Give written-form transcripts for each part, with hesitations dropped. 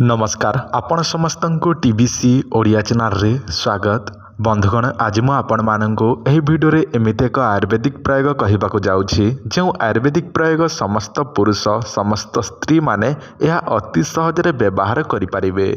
नमस्कार आपण समस्त को टीबीसी ओडिया चैनल रे स्वागत। बंधुगण आज मु आपण मानंको एही वीडियो रे एमिते एक आयुर्वेदिक प्रयोग कहिबाको जाउछि जो आयुर्वेदिक प्रयोग समस्त पुरुष समस्त स्त्री माने यह अति सहज रे व्यवहार करि परिबे।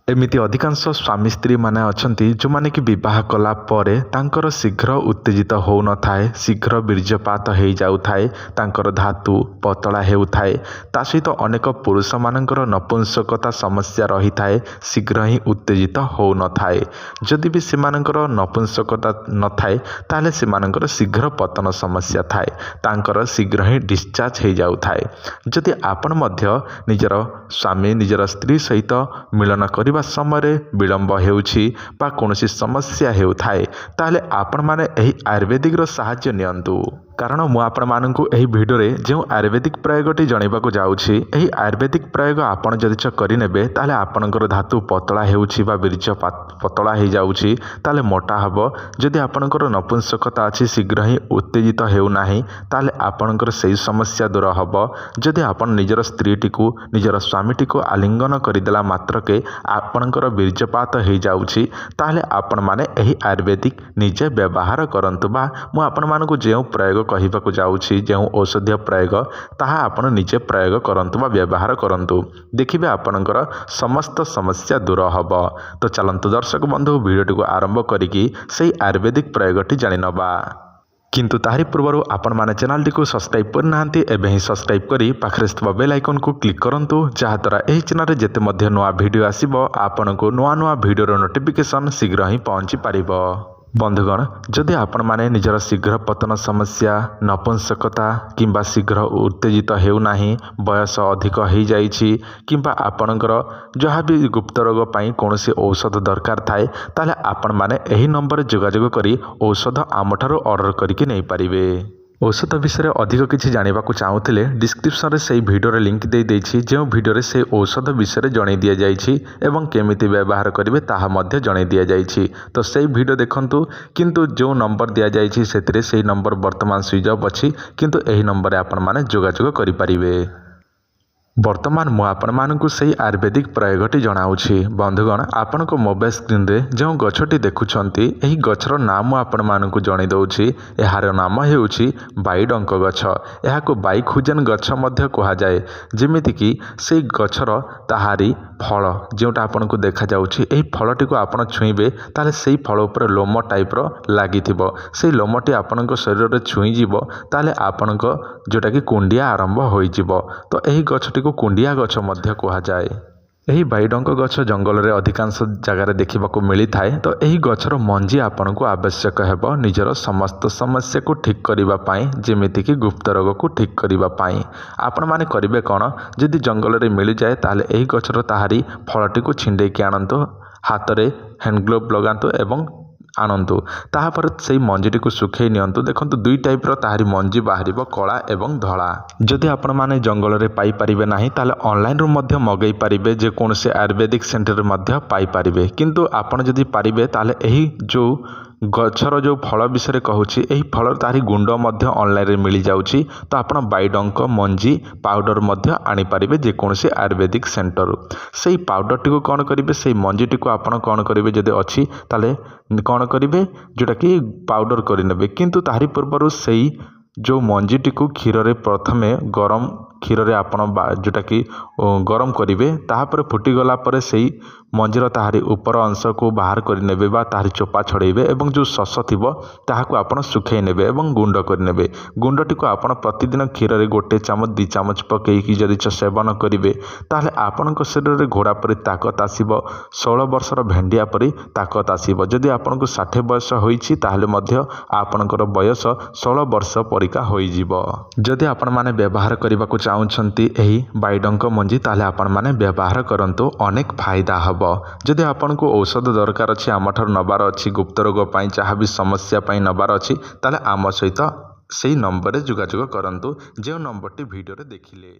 एमिति अधिकांश स्वामी स्त्री माने अछंती जो माने कि विवाह कला परे तांकर शीघ्र उत्तेजित हो न थाए, शीघ्र बीर्यपात हो जाउ थाए, तांकर धातु पतला हेउ थाए, ता सहित अनेक पुरुष मानकर नपुंसकता समस्या रही थाए, शीघ्र ही उत्तेजित हो न थाए। जदि भी से मानकर नपुंसकता न थाए ताले से मानकर शीघ्र पतन समस्या थाए, तांकर शीघ्र ही डिस्चार्ज हो जाउ थाए। जदि आपण मध्य निजर स्वामी निजर स्त्री सहित मिलन कर समय विलंब हेउछि बा कोनोसी समस्या हेउथाए ताले आपण माने एही आयुर्वेदिक रो सहाय्य नियंतु। कारण मु आपण माननकु एही वीडियो रे जो आयुर्वेदिक प्रयोगटी जणैबाकू जाउछि एही आयुर्वेदिक प्रयोग आपण जदि करिनेबे ताले आपणकर धातु पतला हेउछि बा बीर्य पतला हे जाउछि ताले मोटा हबो। जदि आपणकर नपुंसकता अछि शीघ्र ही उत्तेजित हेउ नाही ताले आपणकर सेही समस्या दूर हबो। जदि आपण निजर स्त्रीटी को निजर स्वामीटी को आलिंगन करिदेला मात्रके आपणकर बीर्यपात हे जाउछि ताले आपण माने एही आयुर्वेदिक निजे व्यवहार करंतु बा मु आपण मानकु जे प्रयोग कहिबाकू जाउछि जो औषधीय प्रयोग ताहा आपण निजे प्रयोग करंतु बा व्यवहार करंतु, देखिबे आपणकर समस्त समस्या दूर हबो। तो चलंतु दर्शक बंधु वीडियोटी को आरंभ करिकि सेही आयुर्वेदिक प्रयोगटी जानि नबा। किंतु ताहारी पूर्व आपण माने चैनल को सब्सक्राइब करनाहांती एबे ही सब्सक्राइब करी पाखरे थिबा बेल आइकन को क्लिक करंतु, जहा द्वारा एही चैनल रे जेते मध्ये नुआ वीडियो आसीबो आपनको नुआ नुआ वीडियो रो नोटिफिकेशन शीघ्र ही पहुंची पारिबो। बंधुगण जदि आपण माने निजर शीघ्र पतन समस्या नपुंसकता किंबा शीघ्र उत्तेजित हेउ नाही, बयस अधिक हो जाइछि किंबा आपणकर जहाँ भी गुप्त रोग पाई कोनोसी औषध दरकार थाए ताले आपण माने एही नंबर जोगाजोग करी औषध आमठारो ऑर्डर करिके नै पारिबे। औषध विषय अधिक किसी जानवाक चाहूले डिस्क्रिप्शन रे से वीडियो रे लिंक दे देछि जो वीडियो रे से औषध विषय जणै दिया जाइछि एवं केमिति व्यवहार करिवे ताहा मध्य जणै दिया जाइछि। तो से वीडियो देखंतु, किंतु जो नंबर दिया जाइछि सेतिरे से नंबर वर्तमान स्विच ऑफ अछि, किंतु एही नंबर रे आपण माने जोगाजोग करि परिबे। वर्तमान मु आपण मानकु सही आयुर्वेदिक प्रयोगटी जणाउछि। बंधुगण आपण को मोबाइल स्क्रीन रे जो गछटी देखुछंती एही गछर नाम आपण मानकु जणै दउछि। एहार नाम हेउछि बाईडंक गछ। एहाको बाईखुजन गछ मध्य कहा जाए। जेमिति कि सेही गछर ताहारी फल जोटा आपण को देखा जाउछि, एही फलटी को आपण छुईबे ताले सेही फल ऊपर लोम टाइप रो लागिथिबो। सेही लोमटी आपण को शरीर रे छुई जिवो ताले आपण को जोटा कि कुंडिया आरंभ होई जिवो। तो एही गछटी को कुंडिया गछ मध्य कहा जाए। एही बाईडंक गछ जंगल रे अधिकांश जगार देखिबाकू मिली थाए। तो एही गछर मंजी आपण को आवश्यक हेबो निजर समस्त समस्या को ठीक करिबा पाई, जेमिति कि गुप्त रोग को ठीक करिबा पाई। आपण माने करिवे कोन, जदि जंगल रे मिली जाए ताले एही गछर ताहारी फलटी को छिंडे के आनंतु, हाथ रे हैंड ग्लोव लगांतु एवं आणंतु। ताहापर से मंजीटी को सुखई नियंतु। देखंतु दुई टाइप रो ताहारी मंजी बाहरिबो, कला एवं धला। जदि आपण माने जंगल रे पाई परिबे नाही ताले ऑनलाइन रो मध्य मगई परिबे, जे कोनसे आयुर्वेदिक सेंटर रे मध्य पाई परिबे। किंतु आपण जदि परिबे ताले एही जो गछर जो फल विषय कहूछि एही फल तारी गुंड मध्य ऑनलाइन रे मिली जाउछि। तो आपण बाईडंक मंजी पाउडर मध्य आनी परिबे जे कोनसे आयुर्वेदिक सेंटर। सेही पाउडर टी को कोन करिवे, सेही मंजी टी को आपण कोन करिवे जदि अछि ताले कोन करिवे जोटा कि पाउडर करि नेबे। किंतु तारी पूर्व सेही जो मंजीटी को क्षीर रे प्रथमे गरम क्षीर रे आपण जोटा कि गरम करिवे, ताहापर फुटी गला परे सेही मंजीर ताहारी ऊपर अंश को बाहर कर नेबे बा ताहारी चोपा छड़ेबे एवं जो शस थिबो ताहाको आपण सुखै नेबे एवं गुंड कर नेबे। गुंडटी को आपण प्रतिदिन क्षीर रे 1 चामच 2 चामच पकेइकी जदि सेवन करिवे ताले आपणक शरीर रे घोड़ा परि ताकत आसीबो, 16 वर्षर भेंडिया परि ताकत आसीबो। जदि आपणक 60 वर्ष होईछि ताले मध्य आपणकर बयस 16 वर्ष परिका होई जिवो। जदि आपण माने व्यवहार करबाकू चाहुछंती एही बाईडंक मंजी ताले आपण माने व्यवहार करंतु, अनेक फायदा हबो। जदि आपण को औषध दरकार अछि आमठार नबार अछि गुप्त रोग पाई चाहा भी समस्या पाई नबार अछि ताले आम सहित सेही नंबर रे जोगाजोग करंतु, जे नंबरटी वीडियो रे देखिले।